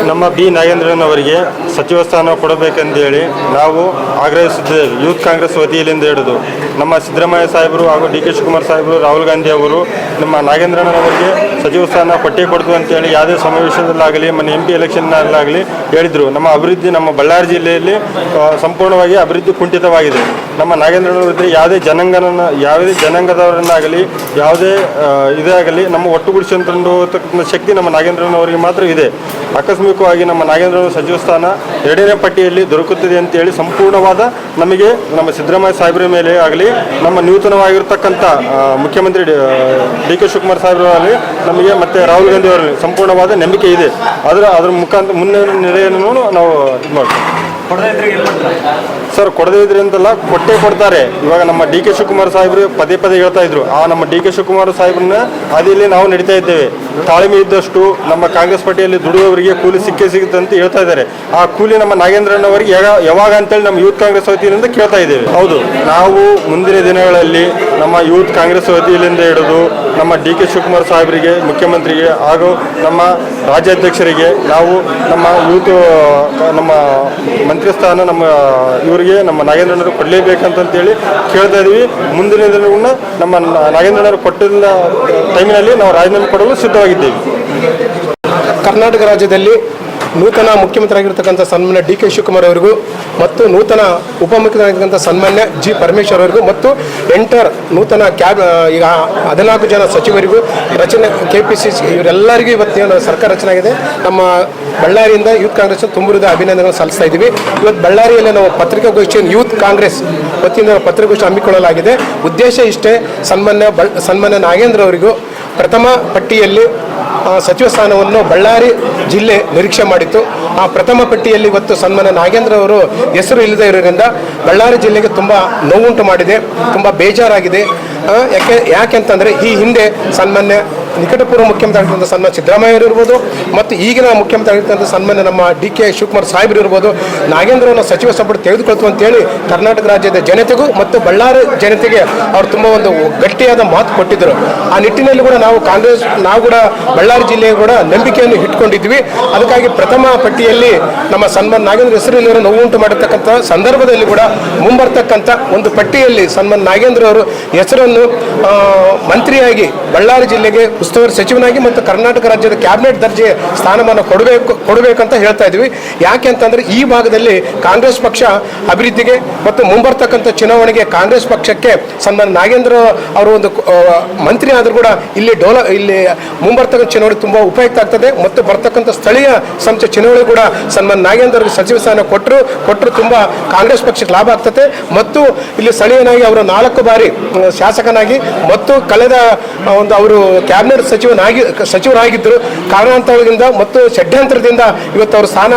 ನಮ್ಮ ಬಿ ನಾಗೇಂದ್ರನವರಿಗೆ ಸಚಿವ ಸ್ಥಾನ ಕೊಡಬೇಕೆಂದೇಳಿ ನಾವು ಆಗ್ರಹಿಸುತ್ತೇವೆ. ಯೂತ್ ಕಾಂಗ್ರೆಸ್ ವತಿಯಿಂದ ಹಿಡಿದು ನಮ್ಮ ಸಿದ್ದರಾಮಯ್ಯ ಸಾಹೇಬರು ಹಾಗೂ ಡಿ ಕೆ ಶಿವಕುಮಾರ್ ಸಾಹೇಬರು, ರಾಹುಲ್ ಗಾಂಧಿ ಅವರು ನಮ್ಮ ನಾಗೇಂದ್ರನವರಿಗೆ ಸಚಿವ ಸ್ಥಾನ ಕೊಟ್ಟೇ ಕೊಡ್ತು ಅಂತೇಳಿ ಯಾವುದೇ ಸಮಾವೇಶದಲ್ಲಾಗಲಿ ಮೊನ್ನೆ MP ಎಲೆಕ್ಷನ್ನಲ್ಲಾಗಲಿ ಹೇಳಿದರು. ನಮ್ಮ ಅಭಿವೃದ್ಧಿ ನಮ್ಮ ಬಳ್ಳಾರಿ ಜಿಲ್ಲೆಯಲ್ಲಿ ಸಂಪೂರ್ಣವಾಗಿ ಅಭಿವೃದ್ಧಿ ಕುಂಠಿತವಾಗಿದೆ. ನಮ್ಮ ನಾಗೇಂದ್ರನವರಿದ್ದರೆ ಯಾವುದೇ ಜನಾಂಗದವರನ್ನಾಗಲಿ ಯಾವುದೇ ಇದೇ ಆಗಲಿ ನಮ್ಮ ಒಟ್ಟುಗೂಡಿಸಿಕೊಂಡು ಶಕ್ತಿ ನಮ್ಮ ನಾಗೇಂದ್ರನವರಿಗೆ ಮಾತ್ರ ಇದೆ. ಆಕಸ್ಮಿಕವಾಗಿ ನಮ್ಮ ನಾಗೇಂದ್ರನ ಸಚಿವ ಸ್ಥಾನ 2ನೇ ಪಟ್ಟಿಯಲ್ಲಿ ದೊರಕುತ್ತದೆ ಅಂತೇಳಿ ಸಂಪೂರ್ಣವಾದ ನಮಗೆ ನಮ್ಮ ಸಿದ್ದರಾಮಯ್ಯ ಸಾಹೇಬರ ಮೇಲೆ ಆಗಲಿ ನಮ್ಮ ನೂತನವಾಗಿರ್ತಕ್ಕಂಥ ಮುಖ್ಯಮಂತ್ರಿ ಡಿ ಕೆ ಶಿವಕುಮಾರ್ ಸಾಹೇಬರಲ್ಲಿ ನಮಗೆ ಮತ್ತು ರಾಹುಲ್ ಗಾಂಧಿ ಅವರಲ್ಲಿ ಸಂಪೂರ್ಣವಾದ ನಂಬಿಕೆ ಇದೆ. ಅದರ ಮುಖಾಂತರ ಮುಂದಿನ ನೆಲೆಯನ್ನು ನಾವು ಇದು ಮಾಡ್ತೀವಿ. ಸರ್, ಕೊಡದೇ ಇದ್ರೆ ಅಂತಲ್ಲ, ಕೊಟ್ಟೇ ಕೊಡ್ತಾರೆ. ಇವಾಗ ನಮ್ಮ ಡಿ ಕೆ ಶಿವಕುಮಾರ್ ಸಾಹೇಬರು ಪದೇ ಹೇಳ್ತಾ ಇದ್ರು. ನಮ್ಮ ಡಿ ಕೆ ಶಿವಕುಮಾರ್ ಸಾಹೇಬ್ರನ್ನ ಹಾದಿಯಲ್ಲಿ ನಾವು ನಡೀತಾ ಇದ್ದೇವೆ. ತಾಳ್ಮೆ ಇದ್ದಷ್ಟು ನಮ್ಮ ಕಾಂಗ್ರೆಸ್ ಪಾರ್ಟಿಯಲ್ಲಿ ದುಡಿದವರಿಗೆ ಕೂಲಿ ಸಿಗುತ್ತೆ ಅಂತ ಹೇಳ್ತಾ ಇದ್ದಾರೆ. ಆ ಕೂಲಿ ನಮ್ಮ ನಾಗೇಂದ್ರನವರಿಗೆ ಯಾವಾಗ ಅಂತೇಳಿ ನಮ್ಮ ಯೂತ್ ಕಾಂಗ್ರೆಸ್ ವತಿಯಿಂದ ಕೇಳ್ತಾ ಇದ್ದೇವೆ. ಹೌದು, ನಾವು ಮುಂದಿನ ದಿನಗಳಲ್ಲಿ ನಮ್ಮ ಯೂತ್ ಕಾಂಗ್ರೆಸ್ ವತಿಯಿಂದ ಹಿಡಿದು ನಮ್ಮ ಡಿ ಕೆ ಶಿವಕುಮಾರ್ ಸಾಹೇಬರಿಗೆ, ಮುಖ್ಯಮಂತ್ರಿಗೆ ಹಾಗೂ ನಮ್ಮ ರಾಜ್ಯಾಧ್ಯಕ್ಷರಿಗೆ ನಾವು ನಮ್ಮ ಯೂತ್ ನಮ್ಮ ಮಂತ್ರಿ ಸ್ಥಾನ ನಮ್ಮ ಇವರಿಗೆ ನಮ್ಮ ನಾಗೇಂದ್ರನವರು ಕೊಡಲೇಬೇಕಂತೇಳಿ ಕೇಳ್ತಾ ಇದ್ದೀವಿ. ಮುಂದಿನ ದಿನಗಳನ್ನ ನಮ್ಮ ನಾಗೇಂದ್ರನವರು ಕೊಟ್ಟಿದ್ದ ಟೈಮಿನಲ್ಲಿ ನಾವು ರಾಜೀನಾಮೆ ಕೊಡಲು ಸಿದ್ಧವಾಗಿದ್ದೇವೆ. ಕರ್ನಾಟಕ ರಾಜ್ಯದಲ್ಲಿ ನೂತನ ಮುಖ್ಯಮಂತ್ರಿ ಆಗಿರ್ತಕ್ಕಂಥ ಸನ್ಮಾನ್ಯ ಡಿ ಕೆ ಶಿವಕುಮಾರ್ ಅವರಿಗೂ ಮತ್ತು ನೂತನ ಉಪಮುಖ್ಯಮಂತ್ರಿ ಆಗಿರ್ತಕ್ಕಂಥ ಸನ್ಮಾನ್ಯ ಜಿ ಪರಮೇಶ್ವರ್ ಅವರಿಗೂ ಮತ್ತು ನೂತನ ಈಗ 14 ಜನ ಸಚಿವರಿಗೂ ರಚನೆ KPCC ಇವರೆಲ್ಲರಿಗೂ ಇವತ್ತೇನು ಸರ್ಕಾರ ರಚನೆ ಆಗಿದೆ. ನಮ್ಮ ಬಳ್ಳಾರಿಯಿಂದ ಯೂತ್ ಕಾಂಗ್ರೆಸ್ ತುಂಬಿದ ಅಭಿನಂದನೆಗಳನ್ನು ಸಲ್ಲಿಸ್ತಾ ಇದ್ದೀವಿ. ಇವತ್ತು ಬಳ್ಳಾರಿಯಲ್ಲಿ ನಾವು ಪತ್ರಿಕಾಗೋಷ್ಠಿಯನ್ನು ಯೂತ್ ಕಾಂಗ್ರೆಸ್ ವತಿಯಿಂದ ಪತ್ರಿಕಾಗೋಷ್ಠಿ ಹಮ್ಮಿಕೊಳ್ಳಲಾಗಿದೆ. ಉದ್ದೇಶ ಇಷ್ಟೇ, ಸನ್ಮಾನ್ಯ ನಾಗೇಂದ್ರ ಅವರಿಗೂ ಪ್ರಥಮ ಪಟ್ಟಿಯಲ್ಲಿ ಸಚಿವ ಸ್ಥಾನವನ್ನು ಬಳ್ಳಾರಿ ಜಿಲ್ಲೆ ನಿರೀಕ್ಷೆ ಮಾಡಿತ್ತು. ಆ ಪ್ರಥಮ ಪಟ್ಟಿಯಲ್ಲಿ ಇವತ್ತು ಸನ್ಮಾನ್ಯ ನಾಗೇಂದ್ರ ಅವರು ಹೆಸರು ಇಲ್ಲದೆ ಇರೋದ್ರಿಂದ ಬಳ್ಳಾರಿ ಜಿಲ್ಲೆಗೆ ತುಂಬ ನೋವುಂಟು ಮಾಡಿದೆ, ತುಂಬ ಬೇಜಾರಾಗಿದೆ. ಯಾಕೆಂತಂದರೆ ಈ ಹಿಂದೆ ಸನ್ಮಾನ್ಯ ನಿಕಟಪೂರ್ವ ಮುಖ್ಯಮಂತ್ರಿ ಆಗಿರ್ತಕ್ಕಂಥ ಸನ್ಮಾನ್ಯ ಸಿದ್ದರಾಮಯ್ಯ ಇರ್ಬೋದು ಮತ್ತು ಈಗಿನ ಮುಖ್ಯಮಂತ್ರಿ ಆಗಿರ್ತಕ್ಕಂಥ ಸನ್ಮಾನ್ಯ ನಮ್ಮ ಡಿ ಕೆ ಶಿವಕುಮಾರ್ ಸಾಹೇಬರು ಇರ್ಬೋದು, ನಾಗೇಂದ್ರವನ್ನು ಸಚಿವ ಸಂಪುಟ ತೆಗೆದುಕೊಳ್ತು ಅಂತೇಳಿ ಕರ್ನಾಟಕ ರಾಜ್ಯದ ಜನತೆಗೂ ಮತ್ತು ಬಳ್ಳಾರಿ ಜನತೆಗೆ ಅವರು ತುಂಬ ಒಂದು ಗಟ್ಟಿಯಾದ ಮಾತು ಕೊಟ್ಟಿದ್ದರು. ಆ ನಿಟ್ಟಿನಲ್ಲಿ ಕೂಡ ನಾವು ಕೂಡ ಬಳ್ಳಾರಿ ಜಿಲ್ಲೆಗೆ ಕೂಡ ನಂಬಿಕೆಯನ್ನು ಇಟ್ಕೊಂಡಿದ್ವಿ. ಅದಕ್ಕಾಗಿ ಪ್ರಥಮ ಪಟ್ಟಿಯಲ್ಲಿ ನಮ್ಮ ಸನ್ಮಾನ್ಯ ನಾಗೇಂದ್ರ ಹೆಸರಿನ ನೋವುಂಟು ಮಾಡಿರ್ತಕ್ಕಂಥ ಸಂದರ್ಭದಲ್ಲಿ ಕೂಡ ಮುಂಬರ್ತಕ್ಕಂಥ ಒಂದು ಪಟ್ಟಿಯಲ್ಲಿ ಸನ್ಮಾನ್ಯ ನಾಗೇಂದ್ರ ಅವರು ಹೆಸರನ್ನು ಮಂತ್ರಿಯಾಗಿ ಬಳ್ಳಾರಿ ಜಿಲ್ಲೆಗೆ ಉಸ್ತುವಾರಿ ಸಚಿವನಾಗಿ ಮತ್ತು ಕರ್ನಾಟಕ ರಾಜ್ಯದ ಕ್ಯಾಬಿನೆಟ್ ದರ್ಜೆ ಸ್ಥಾನಮಾನ ಕೊಡಬೇಕಂತ ಹೇಳ್ತಾ ಇದ್ವಿ. ಯಾಕೆ ಅಂತಂದರೆ ಈ ಭಾಗದಲ್ಲಿ ಕಾಂಗ್ರೆಸ್ ಪಕ್ಷ ಅಭಿವೃದ್ಧಿಗೆ ಮತ್ತು ಮುಂಬರ್ತಕ್ಕಂಥ ಚುನಾವಣೆಗೆ ಕಾಂಗ್ರೆಸ್ ಪಕ್ಷಕ್ಕೆ ಸನ್ಮಾನ್ಯ ನಾಗೇಂದ್ರ ಅವರು ಒಂದು ಮಂತ್ರಿ ಆದರೂ ಕೂಡ ಇಲ್ಲಿ ಮುಂಬರ್ತಕ್ಕಂಥ ಚುನಾವಣೆ ತುಂಬ ಉಪಯುಕ್ತ ಆಗ್ತದೆ ಮತ್ತು ಬರ್ತಕ್ಕಂಥ ಸ್ಥಳೀಯ ಸಂಸ್ಥೆ ಚುನಾವಣೆ ಕೂಡ ಸನ್ಮಾನ್ಯ ನಾಗೇಂದ್ರ ಸಚಿವ ಸ್ಥಾನ ಕೊಟ್ಟರು ತುಂಬ ಕಾಂಗ್ರೆಸ್ ಪಕ್ಷಕ್ಕೆ ಲಾಭ ಆಗ್ತದೆ. ಮತ್ತು ಇಲ್ಲಿ ಸ್ಥಳೀಯನಾಗಿ ಅವರು 4 ಬಾರಿ ಶಾಸಕನಾಗಿ ಮತ್ತು ಕಳೆದ ಒಂದು ಅವರು ಕ್ಯಾಬಿನೆಟ್ ಸಚಿವರಾಗಿದ್ದರು. ಕಾರಣಾಂತರದಿಂದ ಮತ್ತು ಷಡ್ಯಂತ್ರದಿಂದ ಇವತ್ತು ಅವ್ರ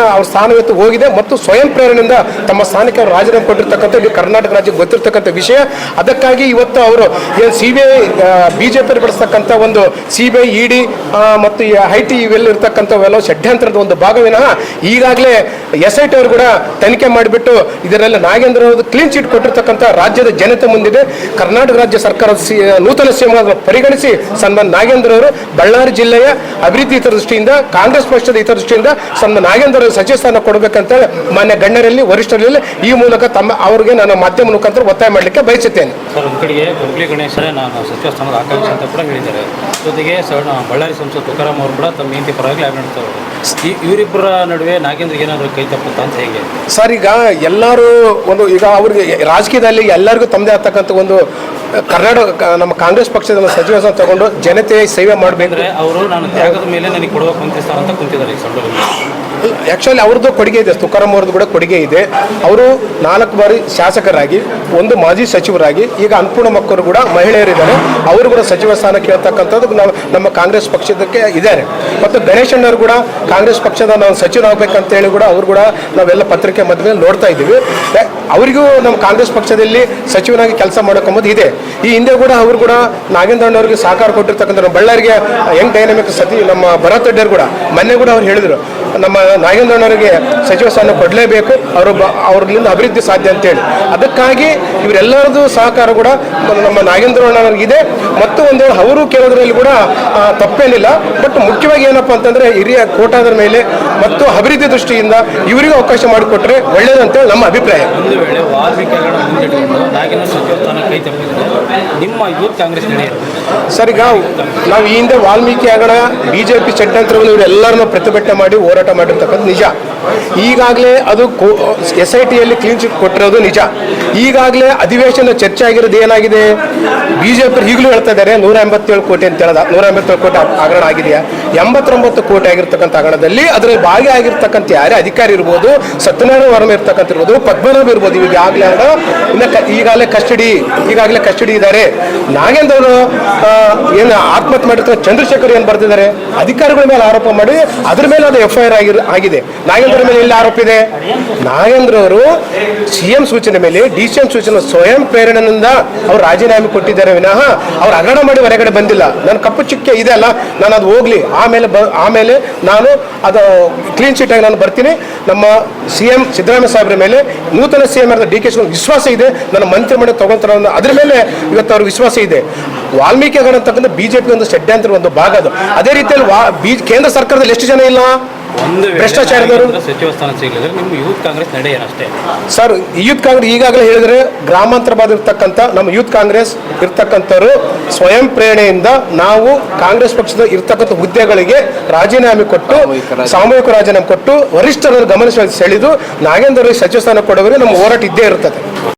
ಸ್ಥಾನ ಇವತ್ತು ಹೋಗಿದೆ ಮತ್ತು ಸ್ವಯಂ ಪ್ರೇರಣೆಯಿಂದ ತಮ್ಮ ಸ್ಥಾನಕ್ಕೆ ಅವರು ರಾಜೀನಾಮೆ ಕೊಟ್ಟಿರ್ತಕ್ಕಂಥ ಇದು ಕರ್ನಾಟಕ ರಾಜ್ಯಕ್ಕೆ ಗೊತ್ತಿರ್ತಕ್ಕಂಥ ವಿಷಯ. ಅದಕ್ಕಾಗಿ ಇವತ್ತು ಅವರು ಏನು CBI BJP ಬಳಸ್ತಕ್ಕಂಥ ಒಂದು CBI ED ಮತ್ತು IT ಇವೆಲ್ಲ ಇರ್ತಕ್ಕಂಥವೆಲ್ಲ ಷಡ್ಯಂತ್ರದ ಒಂದು ಭಾಗವಿನಃ ಈಗಾಗಲೇ SIT ಅವರು ಕೂಡ ತನಿಖೆ ಮಾಡಿಬಿಟ್ಟು ಇದರಲ್ಲಿ ನಾಗೇಂದ್ರ ಅವರು ಕ್ಲೀನ್ ಚಿಟ್ ಕೊಟ್ಟಿರ್ತಕ್ಕಂಥ ರಾಜ್ಯದ ಜನತೆ ಮುಂದಿದೆ. ಕರ್ನಾಟಕ ರಾಜ್ಯ ಸರ್ಕಾರ ನೂತನ ಸಿಎಂ ಪರಿಗಣಿಸಿ ಸನ್ಮಾನ್ಯ ನಾಗೇಂದ್ರ ಅವರು ಬಳ್ಳಾರಿ ಜಿಲ್ಲೆಯ ಅಭಿವೃದ್ಧಿ ಹಿತದೃಷ್ಟಿಯಿಂದ ಕಾಂಗ್ರೆಸ್ ಪಕ್ಷದ ಹಿತದೃಷ್ಟಿಯಿಂದ ಸನ್ಮಾನ್ಯ ನಾಗೇಂದ್ರ ಅವರು ಸಚಿವ ಸ್ಥಾನ ಕೊಡಬೇಕಂತೇಳಿ ಮಾನ್ಯ ಗಣ್ಯರಲ್ಲಿ ವರಿಷ್ಠರಲ್ಲಿ ಈ ಮೂಲಕ ಅವರಿಗೆ ನಾನು ಮಾಧ್ಯಮ ಮುಖಾಂತರ ಒತ್ತಾಯ ಮಾಡಲಿಕ್ಕೆ ಬಯಸುತ್ತೇನೆ. ಸರ್, ಒಂದು ಕಡೆಗೆ ಹುಬ್ಳಿ ಗಣೇಶರೇ ನಾನು ಸಚಿವ ಸ್ಥಾನದ ಆಕಾಂಕ್ಷೆ ಅಂತ ಕೂಡ ಹೇಳಿದ್ದಾರೆ. ಜೊತೆಗೆ ಬಳ್ಳಾರಿ ಸಂಸದ ತುಕಾರಾಮ್ ಅವರು ಕೂಡ ತಮ್ಮ ಹೆಂಡತಿ ಪರವಾಗಿ ಲ್ಯಾಬ್ ನಡೆಸ್ತಾರೆ. ಇವರಿಬ್ಬರ ನಡುವೆ ನಾಗೇಂದ್ರಿಗೆ ಏನಾದರೂ ಕೈ ತಪ್ಪುತ್ತಾ ಅಂತ ಹೇಗೆ? ಸರ್, ಈಗ ಎಲ್ಲರೂ ಈಗ ಅವ್ರಿಗೆ ರಾಜಕೀಯದಲ್ಲಿ ಎಲ್ಲರಿಗೂ ತಮ್ಮದೇ ಆಗ್ತಕ್ಕಂಥ ಒಂದು ಕರ್ನಾಟಕ ನಮ್ಮ ಕಾಂಗ್ರೆಸ್ ಪಕ್ಷದ ಸಚಿವ ಸ್ಥಾನ ತಗೊಂಡು ಜನತೆ ಸೇವೆ ಮಾಡಬೇಕಂದ್ರೆ ಅವರು ನಾನು ತ್ಯಾಗದ ಮೇಲೆ ನನಗೆ ಕೊಡುವ ಕುಂತಿಸ್ತಾರೆ ಅಂತ ಕುಂತಿದ್ದಾರೆ ಈ ಸಂದರ್ಭದಲ್ಲಿ. ಆ್ಯಕ್ಚುಲಿ ಅವ್ರದ್ದು ಕೊಡುಗೆ ಇದೆ, ತುಕಾರಾಮ್ ಅವ್ರದ್ದು ಕೂಡ ಕೊಡುಗೆ ಇದೆ. ಅವರು 4 ಬಾರಿ ಶಾಸಕರಾಗಿ, 1 ಮಾಜಿ ಸಚಿವರಾಗಿ, ಈಗ ಅನ್ನಪೂರ್ಣ ಮಕ್ಕಳು ಕೂಡ ಮಹಿಳೆಯರಿದ್ದಾರೆ. ಅವರು ಕೂಡ ಸಚಿವ ಸ್ಥಾನ ಕೇಳ್ತಕ್ಕಂಥದ್ದು ನಮ್ಮ ಕಾಂಗ್ರೆಸ್ ಪಕ್ಷದಕ್ಕೆ ಇದ್ದಾರೆ. ಮತ್ತು ಗಣೇಶಣ್ಣವರು ಕೂಡ ಕಾಂಗ್ರೆಸ್ ಪಕ್ಷದ ನಾವು ಸಚಿವರಾಗಬೇಕಂತೇಳಿ ಕೂಡ ಅವರು ಕೂಡ ನಾವೆಲ್ಲ ಪತ್ರಿಕೆ ಮಧ್ಯೆ ನೋಡ್ತಾ ಇದ್ದೀವಿ. ಅವರಿಗೂ ನಮ್ಮ ಕಾಂಗ್ರೆಸ್ ಪಕ್ಷದಲ್ಲಿ ಸಚಿವನಾಗಿ ಕೆಲಸ ಮಾಡೋಕೊಂಬುದು ಇದೆ. ಈ ಹಿಂದೆ ಕೂಡ ಅವರು ಕೂಡ ನಾಗೇಂದ್ರಣ್ಣವ್ರಿಗೆ ಸಹಕಾರ ಕೊಟ್ಟಿರ್ತಕ್ಕಂಥ ನಮ್ಮ ಬಳ್ಳಾರಿಗೆ ಯಂಗ್ ಡೈನಾಮಿಕ್ ನಮ್ಮ ಭರತ್ ರೆಡ್ಡಿ ಕೂಡ ಮೊನ್ನೆ ಕೂಡ ಅವ್ರು ಹೇಳಿದರು, ನಮ್ಮ ನಾಗೇಂದ್ರಣ್ಣವರಿಗೆ ಸಚಿವ ಸ್ಥಾನ ಕೊಡಲೇಬೇಕು, ಅವ್ರಿಂದ ಅಭಿವೃದ್ಧಿ ಸಾಧ್ಯ ಅಂತೇಳಿ. ಅದಕ್ಕಾಗಿ ಇವರೆಲ್ಲರದು ಸಹಕಾರ ಕೂಡ ನಮ್ಮ ನಾಗೇಂದ್ರಣ್ಣವರಿಗಿದೆ. ಮತ್ತು ಒಂದು ಅವರು ಕೇಳೋದ್ರಲ್ಲಿ ಕೂಡ ತಪ್ಪೇನಿಲ್ಲ. ಬಟ್ ಮುಖ್ಯವಾಗಿ ಏನಪ್ಪ ಅಂತಂದರೆ ಹಿರಿಯ ಕೋಟಾದ ಮೇಲೆ ಮತ್ತು ಅಭಿವೃದ್ಧಿ ದೃಷ್ಟಿಯಿಂದ ಇವರಿಗೂ ಅವಕಾಶ ಮಾಡಿಕೊಟ್ರೆ ಒಳ್ಳೆಯದಂತೇಳಿ ನಮ್ಮ ಅಭಿಪ್ರಾಯ. ಒಂದು ವೇಳೆ ವಾಲ್ಮೀಕಿಗಳ ಮುಂದಿಟ್ಟುಕೊಂಡು ನಾಗೇಂದ್ರ ಸಚಿವ ಸ್ಥಾನ ಕೈ ತಪ್ಪಿದ್ರೆ ನಿಮ್ಮ ಯೂತ್ ಕಾಂಗ್ರೆಸ್ ನಡೆಯುತ್ತೆ ಸರ್. ಈಗ ನಾವು ಈ ಹಿಂದೆ ವಾಲ್ಮೀಕಿ ಆಗಣ BJP ಷಡ್ಯಂತ್ರವನ್ನು ಇವರೆಲ್ಲರನ್ನು ಪ್ರತಿಭಟನೆ ಮಾಡಿ ಹೋರಾಟ ಮಾಡಿರ್ತಕ್ಕಂಥ ನಿಜ. ಈಗಾಗಲೇ ಅದು SITಯಲ್ಲಿ ಕ್ಲೀನ್ ಚಿಟ್ ಕೊಟ್ಟಿರೋದು ನಿಜ. ಈಗಾಗಲೇ ಅಧಿವೇಶನ ಚರ್ಚೆ ಆಗಿರೋದು ಏನಾಗಿದೆ, BJP ಈಗಲೂ ಹೇಳ್ತಾ ಇದ್ದಾರೆ 187 ಕೋಟಿ ಅಂತ ಹೇಳೋದ. 187 ಕೋಟಿ ಹಗರಣ ಆಗಿದೆಯಾ? 89 ಕೋಟಿ ಆಗಿರ್ತಕ್ಕಂಥ ಹಗರಣದಲ್ಲಿ ಅದರಲ್ಲಿ ಭಾಗಿಯಾಗಿರ್ತಕ್ಕಂಥ ಯಾರೇ ಅಧಿಕಾರಿ ಇರ್ಬೋದು, ಸತ್ಯನಾರಾಯಣ ವರ್ಮ ಇರ್ತಕ್ಕಂಥ ಇರ್ಬೋದು, ಪದ್ಮನಾಭ ಇರ್ಬೋದು, ಈಗಾಗಲೇ ಕಸ್ಟಡಿ ಇದ್ದಾರೆ. ನಾಗೇಂದ್ರ ಅವರು ಏನು ಆತ್ಮಹತ್ಯೆ ಮಾಡಿರ್ತಾರೆ, ಚಂದ್ರಶೇಖರ್ ಏನು ಬರ್ತಿದ್ದಾರೆ, ಅಧಿಕಾರಿಗಳ ಮೇಲೆ ಆರೋಪ ಮಾಡಿ ಅದ್ರ ಮೇಲೆ ಅದು FIR ಆಗಿದೆ. ನಾಗೇಂದ್ರ ಮೇಲೆ ಎಲ್ಲಿ ಆರೋಪ ಇದೆ? ನಾಗೇಂದ್ರ ಅವರು CM ಸೂಚನೆ ಮೇಲೆ DCM ಸೂಚನೆ ಸ್ವಯಂ ಪ್ರೇರಣೆಯಿಂದ ಅವ್ರು ರಾಜೀನಾಮೆ ಕೊಟ್ಟಿದ್ದಾರೆ ವಿನಃ ಅವ್ರು ಹಗರಣ ಮಾಡಿ ಹೊರಗಡೆ ಬಂದಿಲ್ಲ. ನನ್ನ ಕಪ್ಪು ಚುಕ್ಕೆ ಇದೆ ಅಲ್ಲ, ನಾನು ಅದು ಹೋಗ್ಲಿ, ಆಮೇಲೆ ನಾನು ಅದು ಕ್ಲೀನ್ ಚೀಟ್ ಆಗಿ ನಾನು ಬರ್ತೀನಿ. ನಮ್ಮ CM ಸಿದ್ದರಾಮಯ್ಯ ಸಾಹೇಬ್ರ ಮೇಲೆ ನೂತನ CM ಆದ DK ಶಿವಕುಮಾರ್ ವಿಶ್ವಾಸ ಇದೆ, ನನ್ನ ಮಂತ್ರಿಮಂಡಲ ತಗೊಂತಾರೆ ಅನ್ನೋ ಅದ್ರ ಮೇಲೆ ಇವತ್ತು ಅವ್ರ ವಿಶ್ವಾಸ ಇದೆ. ವಾಲ್ಮೀಕಿ ಹಗರಣ ಅಂತಕ್ಕಂಥ BJP ಒಂದು ಷಡ್ಯಂತ್ರ ಒಂದು ಭಾಗ ಅದು. ಅದೇ ರೀತಿಯಲ್ಲಿ ಕೇಂದ್ರ ಸರ್ಕಾರದಲ್ಲಿ ಎಷ್ಟು ಜನ ಇಲ್ಲ ಭ್ರಷ್ಟಾಚಾರದವರು? ಸಚಿವ ಸ್ಥಾನ ಸಿಗಲಿದ್ರೆ ನಿಮ್ಮ ಯೂತ್ ಕಾಂಗ್ರೆಸ್ ನಡೆಯೇನಷ್ಟೇ ಸರ್. ಯೂತ್ ಕಾಂಗ್ರೆಸ್ ಈಗಾಗಲೇ ಹೇಳಿದ್ರೆ ಗ್ರಾಮಾಂತರ ಭಾಗ ಇರ್ತಕ್ಕಂಥ ನಮ್ಮ ಯೂತ್ ಕಾಂಗ್ರೆಸ್ ಇರ್ತಕ್ಕಂಥವ್ರು ಸ್ವಯಂ ಪ್ರೇರಣೆಯಿಂದ ನಾವು ಕಾಂಗ್ರೆಸ್ ಪಕ್ಷದ ಇರ್ತಕ್ಕಂಥ ಹುದ್ದೆಗಳಿಗೆ ರಾಜೀನಾಮೆ ಕೊಟ್ಟು, ಸಾಮೂಹಿಕ ರಾಜೀನಾಮೆ ಕೊಟ್ಟು ವರಿಷ್ಠರನ್ನು ಗಮನ ಸೆಳೆದು ನಾಗೇಂದ್ರ ಸಚಿವ ಸ್ಥಾನ ಕೊಡೋವರೆಗೆ ನಮ್ಮ ಹೋರಾಟ ಇದ್ದೇ ಇರ್ತದೆ.